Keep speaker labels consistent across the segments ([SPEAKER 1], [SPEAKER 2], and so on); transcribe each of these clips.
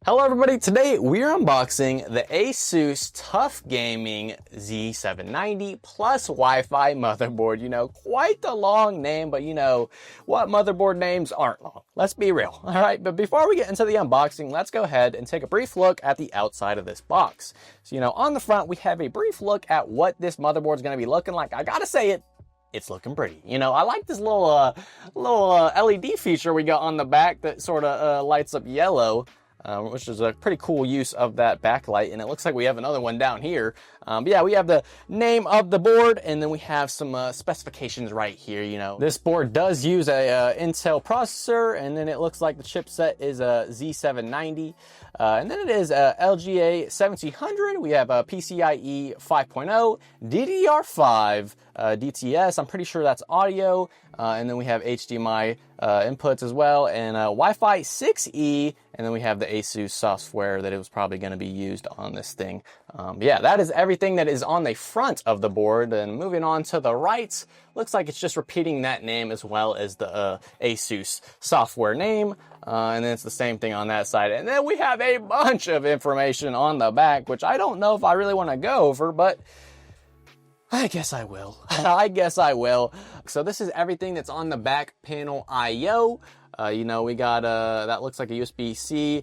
[SPEAKER 1] Hello everybody, today we're unboxing the ASUS TUF Gaming Z790-PLUS Wi-Fi motherboard. You know, quite the long name, but you know what motherboard names aren't long. Let's be real, alright? But before we get into the unboxing, let's go ahead and take a brief look at the outside of this box. So, you know, on the front we have a brief look at what this motherboard is going to be looking like. I gotta say it's looking pretty. You know, I like this little LED feature we got on the back that sort of lights up yellow. Which is a pretty cool use of that backlight, and it looks like we have another one down here. But yeah, we have the name of the board, and then we have some specifications right here. You know, this board does use a Intel processor, and then it looks like the chipset is a Z790, and then it is a LGA 1700. We have a PCIe 5.0, DDR5, DTS. I'm pretty sure that's audio, and then we have HDMI inputs as well, and Wi-Fi 6E, and then we have the ASUS software that it was probably going to be used on this thing. Yeah, that is everything that is on the front of the board. And moving on to the right, looks like it's just repeating that name as well as the ASUS software name. And then it's the same thing on that side. And then we have a bunch of information on the back, which I don't know if I really want to go over, but I guess I will. I guess I will. So this is everything that's on the back panel I/O. You know, we got that looks like a USB-C.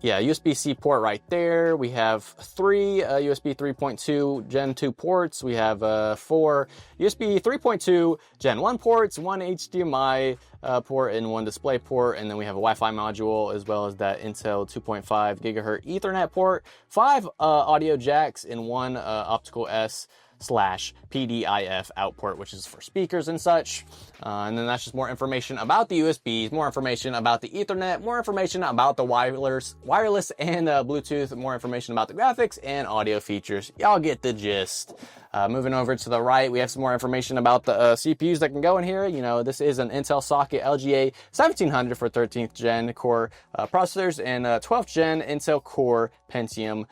[SPEAKER 1] Yeah, USB-C port right there. We have 3 USB 3.2 Gen 2 ports. We have 4 USB 3.2 Gen 1 ports, 1 HDMI port, and 1 display port. And then we have a Wi-Fi module, as well as that Intel 2.5 gigahertz Ethernet port, 5 audio jacks, and 1 optical S/PDIF out port, which is for speakers and such. And then that's just more information about the USBs, more information about the Ethernet, more information about the wireless and Bluetooth, more information about the graphics and audio features. Y'all get the gist. Moving over to the right, we have some more information about the CPUs that can go in here. You know, this is an Intel socket LGA 1700 for 13th gen core processors, and 12th gen Intel Core Pentium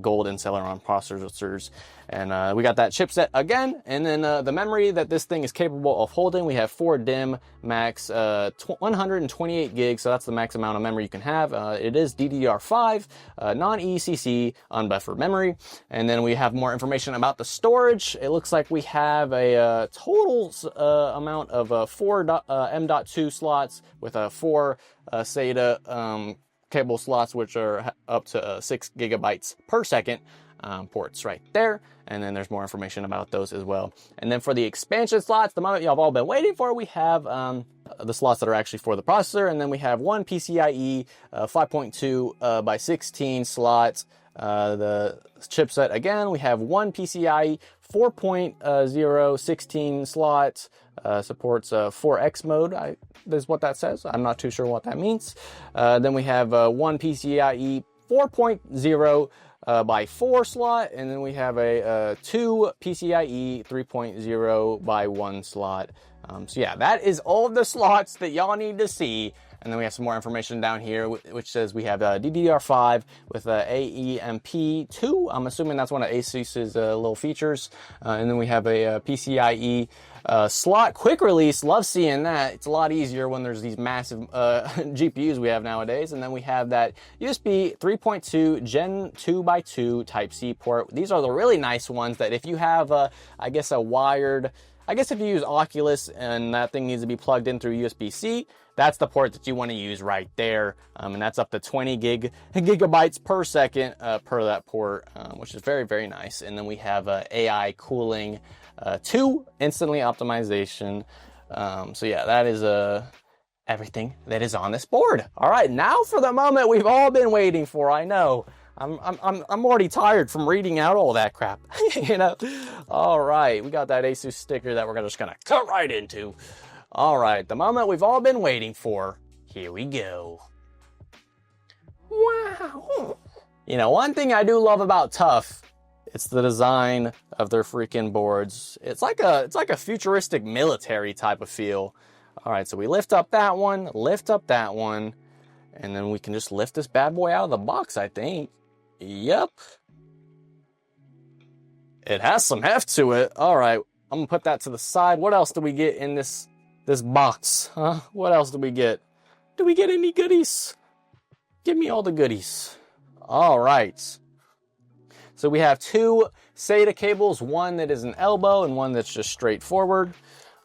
[SPEAKER 1] Gold and Celeron processors. And we got that chipset again, and then the memory that this thing is capable of holding, we have 4 DIMM max 128 gigs, so that's the max amount of memory you can have. It is DDR5 non-ECC unbuffered memory. And then we have more information about the storage. It looks like we have a total amount of 4 M.2 slots with 4 SATA cable slots, which are up to 6 gigabytes per second. Ports right there, and then there's more information about those as well. And then for the expansion slots, the moment y'all all been waiting for, we have the slots that are actually for the processor, and then we have 1 PCIe 5.2 by 16 slots. The chipset, again, we have 1 PCIe 4.0 16 slots. Supports 4X mode, is what that says. I'm not too sure what that means. Then we have 1 PCIe 4.0 by 4 slot, and then we have a 2 PCIe 3.0 by 1 slot. So yeah, that is all of the slots that y'all need to see. And then we have some more information down here, which says we have DDR5 with AEMP2. I'm assuming that's one of ASUS's little features. And then we have a PCIe slot quick release. Love seeing that. It's a lot easier when there's these massive GPUs we have nowadays. And then we have that USB 3.2 Gen 2x2 Type-C port. These are the really nice ones that if you have, I guess if you use Oculus and that thing needs to be plugged in through USB-C, that's the port that you want to use right there. And that's up to 20 gigabytes per second per that port, which is very, very nice. And then we have AI cooling 2 instantly optimization. So yeah, that is everything that is on this board. All right, now for the moment we've all been waiting for. I know. I'm already tired from reading out all that crap. You know. All right, we got that ASUS sticker that we're just gonna cut right into. All right, the moment we've all been waiting for. Here we go. Wow. You know, one thing I do love about TUF, it's the design of their freaking boards. It's like a futuristic military type of feel. All right, so we lift up that one, and then we can just lift this bad boy out of the box, I think. Yep. It has some heft to it. All right, I'm gonna put that to the side. What else do we get in this box? Huh? What else do we get? Do we get any goodies? Give me all the goodies. All right. So we have two SATA cables, one that is an elbow and one that's just straightforward.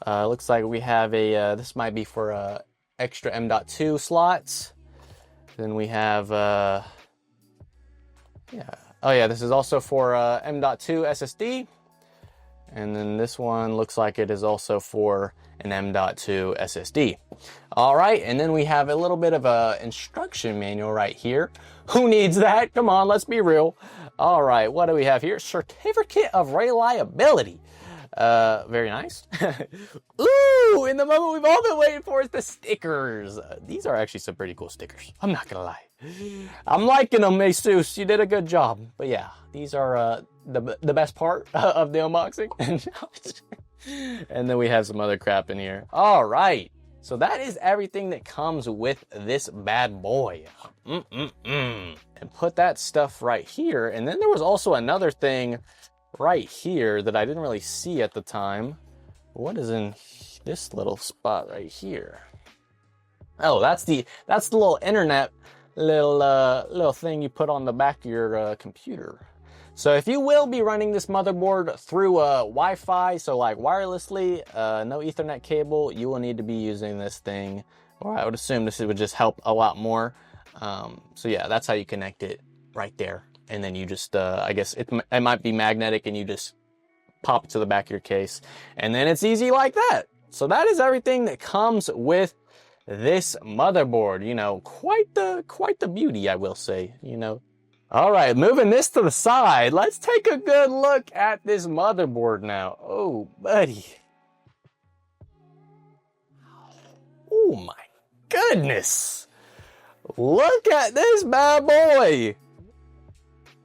[SPEAKER 1] Looks like we have a, this might be for extra M.2 slots. Then we have, this is also for M.2 SSD. And then this one looks like it is also for an M.2 SSD. All right, and then we have a little bit of a instruction manual right here. Who needs that? Come on, let's be real. All right, what do we have here? Certificate of reliability. Very nice. Ooh, in the moment we've all been waiting for is the stickers. These are actually some pretty cool stickers. I'm not gonna lie. I'm liking them, ASUS. You did a good job. But yeah, these are the best part of the unboxing. And then we have some other crap in here. All right. So that is everything that comes with this bad boy. And put that stuff right here. And then there was also another thing right here that I didn't really see at the time. What is in this little spot right here? Oh, that's the little internet little thing you put on the back of your computer. So if you will be running this motherboard through Wi-Fi, so like wirelessly, no Ethernet cable, you will need to be using this thing, or I would assume this would just help a lot more. So yeah, that's how you connect it right there. And then you just, I guess it might be magnetic and you just pop it to the back of your case. And then it's easy like that. So that is everything that comes with this motherboard. You know, quite the beauty, I will say, you know. All right, moving this to the side, let's take a good look at this motherboard now. Oh, buddy. Oh my goodness. Look at this bad boy.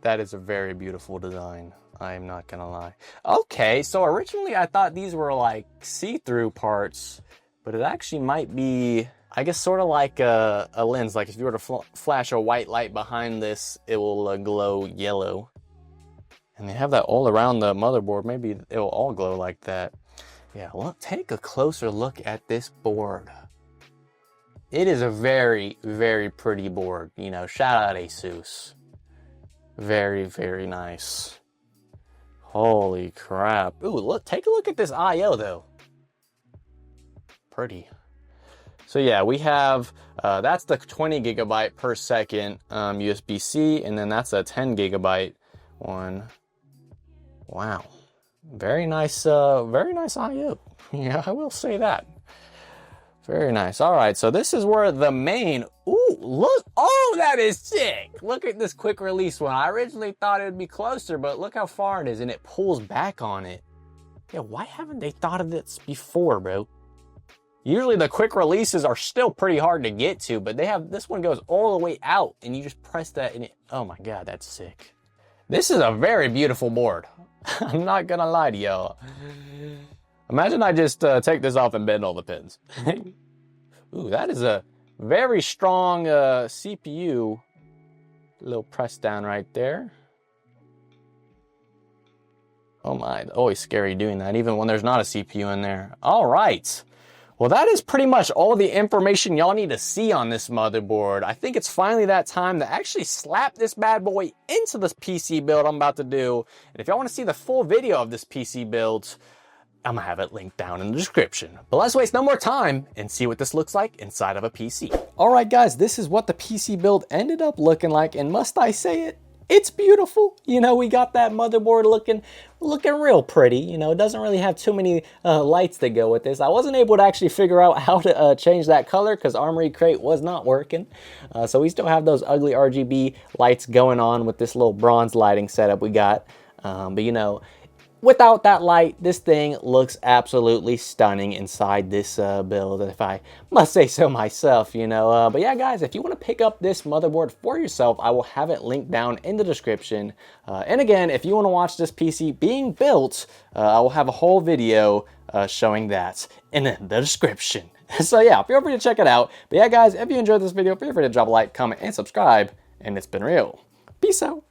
[SPEAKER 1] That is a very beautiful design. I am not gonna lie. Okay, so originally I thought these were like see-through parts, but it actually might be, I guess, sort of like a lens. Like if you were to flash a white light behind this, it will glow yellow. And they have that all around the motherboard. Maybe it will all glow like that. Yeah, well, take a closer look at this board. It is a very, very pretty board. You know, shout out ASUS. Very, very nice. Holy crap. Ooh, look, take a look at this I/O though. Pretty. So yeah, we have, that's the 20 gigabyte per second USB-C, and then that's a 10 gigabyte one. Wow. Very nice I/O. Yeah, I will say that. Very nice. All right, so this is where the main, ooh, look, oh, that is sick. Look at this quick release one. I originally thought it would be closer, but look how far it is, and it pulls back on it. Yeah, why haven't they thought of this before, bro? Usually the quick releases are still pretty hard to get to, but they have, this one goes all the way out, and you just press that, and it, oh my God, that's sick. This is a very beautiful board. I'm not gonna lie to y'all. Imagine I just take this off and bend all the pins. Ooh, that is a very strong CPU. Little press down right there. Oh my, always scary doing that, even when there's not a CPU in there. All right. Well, that is pretty much all the information y'all need to see on this motherboard. I think it's finally that time to actually slap this bad boy into this PC build I'm about to do. And if y'all want to see the full video of this PC build, I'm gonna have it linked down in the description. But let's waste no more time and see what this looks like inside of a PC. All right, guys, this is what the PC build ended up looking like, and must I say it, it's beautiful. You know, we got that motherboard looking real pretty. You know, it doesn't really have too many lights that go with this. I wasn't able to actually figure out how to change that color because Armory Crate was not working. So we still have those ugly RGB lights going on with this little bronze lighting setup we got. But you know, without that light, this thing looks absolutely stunning inside this build, if I must say so myself, you know. But yeah, guys, if you want to pick up this motherboard for yourself, I will have it linked down in the description. And again, if you want to watch this PC being built, I will have a whole video showing that in the description. So yeah, feel free to check it out. But yeah, guys, if you enjoyed this video, feel free to drop a like, comment, and subscribe. And it's been real. Peace out.